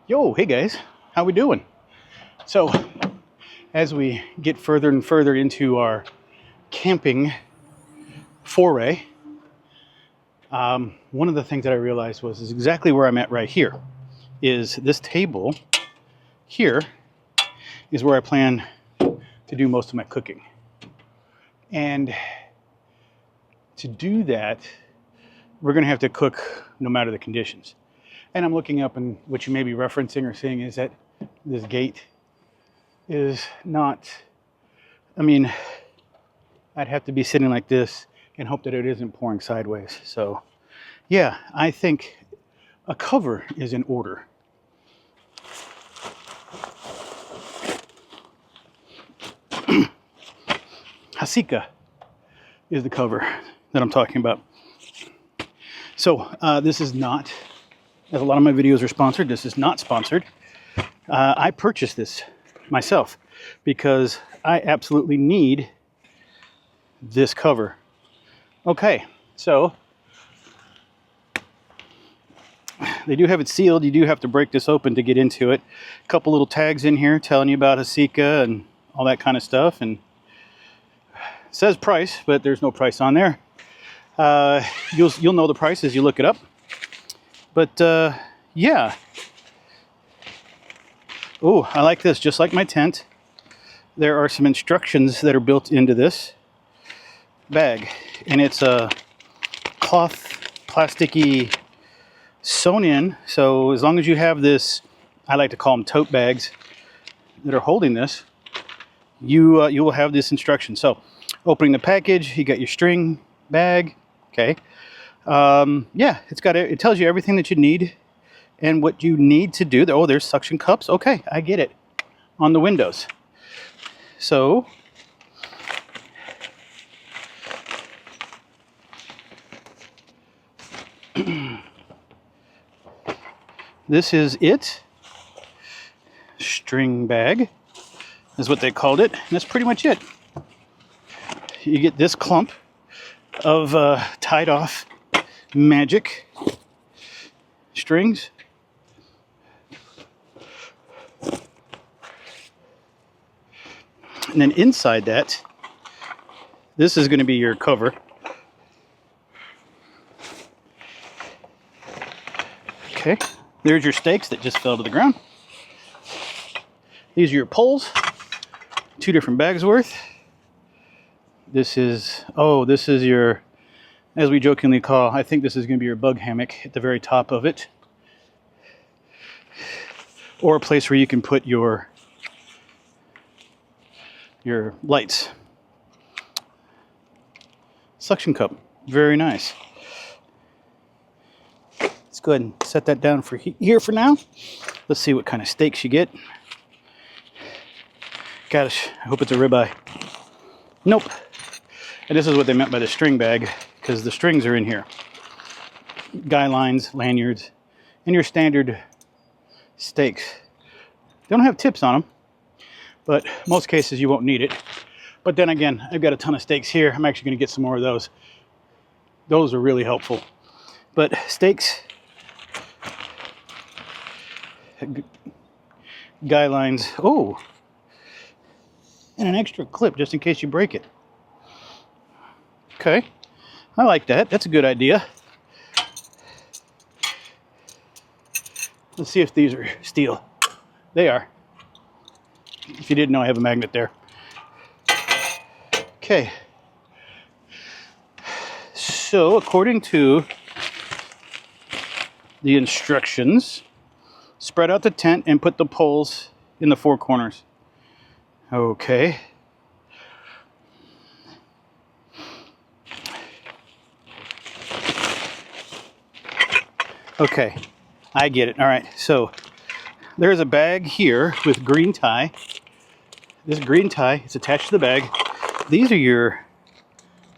Yo, hey guys, how we doing? So, as we get further and further into our camping foray, one of the things that I realized is exactly where I'm at right here. Is this table here is where I plan to do most of my cooking. And to do that, we're going to have to cook no matter the conditions. And I'm looking up, and what you may be referencing or seeing is that this gate is not, I'd have to be sitting like this and hope that it isn't pouring sideways. So yeah, I think a cover is in order. Hasika is the cover that I'm talking about. So this is not, as a lot of my videos are sponsored, this is not sponsored. I purchased this myself because I absolutely need this cover. Okay, so they do have it sealed. You do have to break this open to get into it. A couple little tags in here telling you about Hasika and all that kind of stuff. And it says price, but there's no price on there. You'll know the price as you look it up. But yeah. Oh, I like this. Just like my tent, there are some instructions that are built into this bag. And it's a cloth, plasticky, sewn in. So as long as you have this, I like to call them tote bags that are holding this, you will have this instruction. So opening the package, you got your string bag. Okay. Yeah, it tells you everything that you need and what you need to do. Oh, there's suction cups. Okay, I get it. On the windows. So this is it. String bag is what they called it. And that's pretty much it. You get this clump of tied off magic strings. And then inside that, this is going to be your cover. Okay, there's your stakes that just fell to the ground. These are your poles, 2 different bags worth. This is your, as we jokingly call, I think this is going to be your bug hammock at the very top of it. Or a place where you can put your lights. Suction cup, very nice. Let's go ahead and set that down for here for now. Let's see what kind of steaks you get. Gosh, I hope it's a ribeye. Nope. And this is what they meant by the string bag, because the strings are in here. Guy lines, lanyards, and your standard steaks. They don't have tips on them, but most cases you won't need it. But then again, I've got a ton of steaks here. I'm actually going to get some more of those. Those are really helpful. But steaks, guy lines, oh, and an extra clip just in case you break it. Okay, I like that. That's a good idea. Let's see if these are steel. They are. If you didn't know, I have a magnet there. Okay. So, according to the instructions, spread out the tent and put the poles in the 4 corners. Okay. Okay, I get it. All right, so there's a bag here with green tie. This green tie is attached to the bag. These are your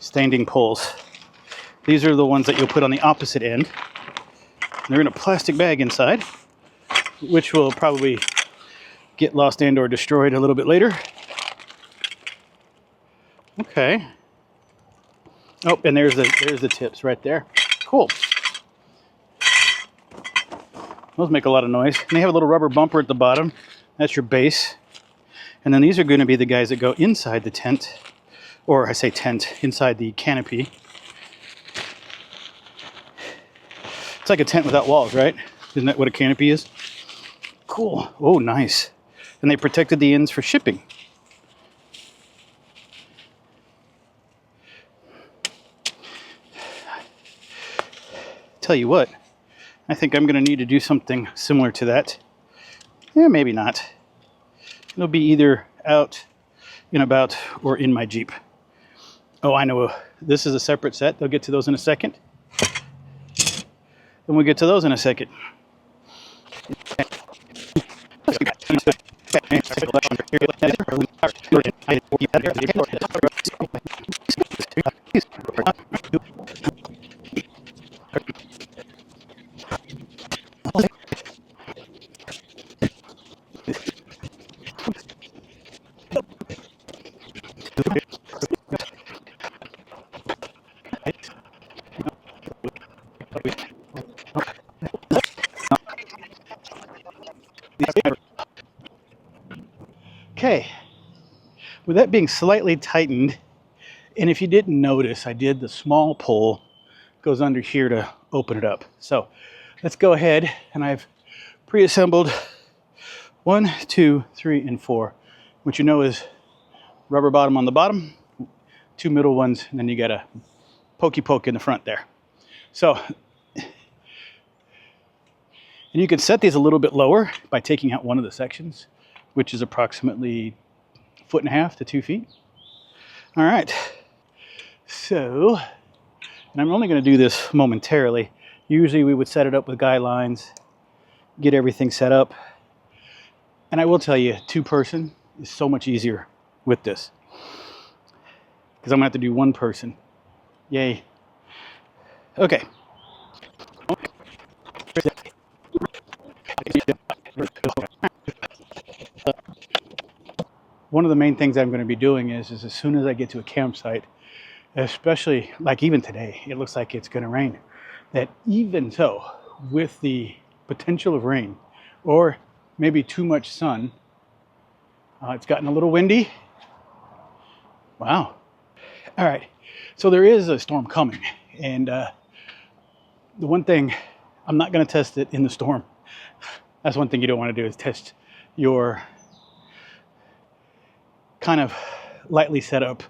standing poles. These are the ones that you'll put on the opposite end. They're in a plastic bag inside, which will probably get lost and or destroyed a little bit later. Okay. Oh, and there's the tips right there. Cool. Those make a lot of noise. And they have a little rubber bumper at the bottom. That's your base. And then these are going to be the guys that go inside the tent, or I say tent, inside the canopy. It's like a tent without walls, right? Isn't that what a canopy is? Cool. Oh, nice. And they protected the ends for shipping. Tell you what, I think I'm going to need to do something similar to that. Yeah, maybe not. It'll be either out and about or in my Jeep. Oh, I know. This is a separate set. They'll get to those in a second. And we'll get to those in a second. Okay, with that being slightly tightened, and if you didn't notice, I did the small pole goes under here to open it up. So let's go ahead, and I've pre-assembled 1, 2, 3, and 4, which you know is rubber bottom on the bottom, 2 middle ones, and then you got a pokey poke in the front there. So, and you can set these a little bit lower by taking out one of the sections, which is approximately 1.5 to 2 feet. All right, so, and I'm only going to do this momentarily. Usually we would set it up with guy lines, get everything set up. And I will tell you, 2-person is so much easier with this, because I'm going to have to do 1 person. Yay. Okay. One of the main things I'm going to be doing is as soon as I get to a campsite, especially like even today, it looks like it's going to rain, that even so, with the potential of rain or maybe too much sun, it's gotten a little windy. Wow. All right. So there is a storm coming, and the one thing, I'm not going to test it in the storm. That's one thing you don't want to do, is test your kind of lightly set up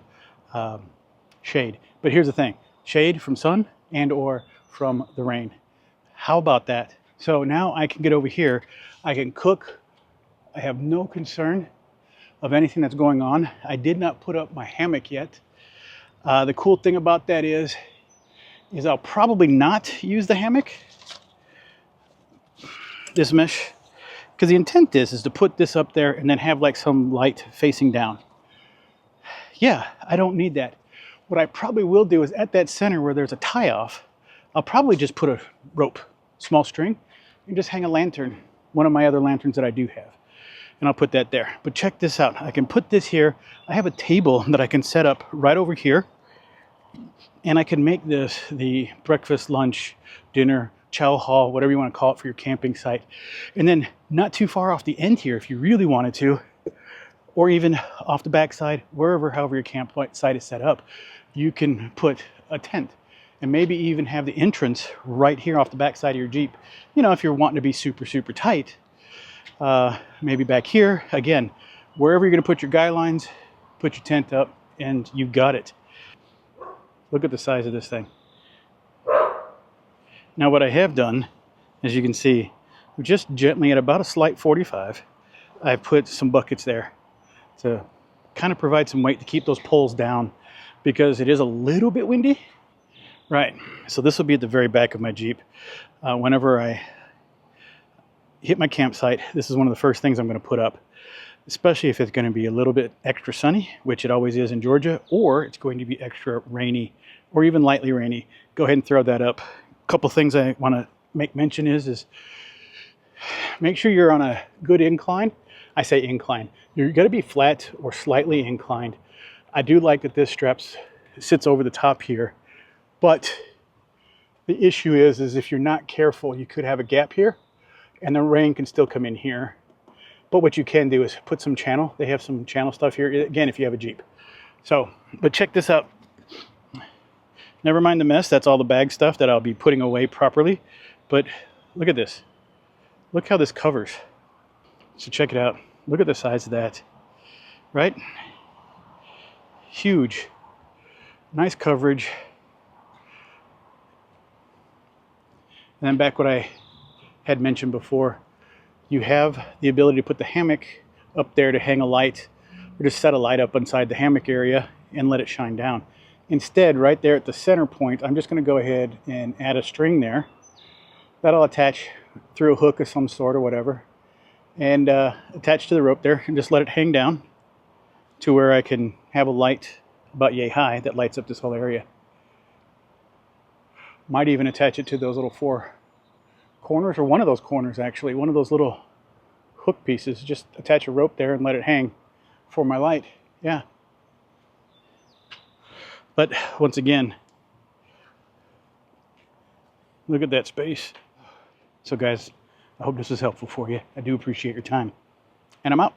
shade. But here's the thing, shade from sun and or from the rain. How about that? So now I can get over here, I can cook. I have no concern of anything that's going on. I did not put up my hammock yet. The cool thing about that is I'll probably not use the hammock, this mesh, because the intent is to put this up there and then have like some light facing down. Yeah, I don't need that. What I probably will do is at that center where there's a tie-off, I'll probably just put a rope, small string, and just hang a lantern, one of my other lanterns that I do have. And I'll put that there. But check this out. I can put this here. I have a table that I can set up right over here. And I can make this the breakfast, lunch, dinner, chow hall, whatever you want to call it for your camping site. And then not too far off the end here, if you really wanted to, or even off the back side, wherever, however your campsite is set up, you can put a tent and maybe even have the entrance right here off the back side of your Jeep. You know, if you're wanting to be super, super tight, maybe back here, again, wherever you're going to put your guy lines, put your tent up, and you've got it. Look at the size of this thing. Now what I have done, as you can see, just gently at about a slight 45, I've put some buckets there to kind of provide some weight to keep those poles down, because it is a little bit windy. Right, so this will be at the very back of my Jeep. Whenever I hit my campsite, this is one of the first things I'm going to put up, especially if it's going to be a little bit extra sunny, which it always is in Georgia, or it's going to be extra rainy or even lightly rainy. Go ahead and throw that up. A couple things I want to make mention is make sure you're on a good incline. I say incline. You're going to be flat or slightly inclined. I do like that this strap sits over the top here, but the issue is if you're not careful, you could have a gap here, and the rain can still come in here. But what you can do is put some channel. They have some channel stuff here, again, if you have a Jeep. So, but check this out. Never mind the mess. That's all the bag stuff that I'll be putting away properly. But look at this. Look how this covers. So check it out. Look at the size of that. Right? Huge. Nice coverage. And then back what I had mentioned before. You have the ability to put the hammock up there to hang a light, or just set a light up inside the hammock area and let it shine down. Instead, right there at the center point, I'm just going to go ahead and add a string there. That'll attach through a hook of some sort or whatever, and attach to the rope there, and just let it hang down to where I can have a light about yay high that lights up this whole area. Might even attach it to those little 4 corners, or one of those corners actually, one of those little hook pieces. Just attach a rope there and let it hang for my light. Yeah. But once again, look at that space. So guys, I hope this was helpful for you. I do appreciate your time. And I'm out.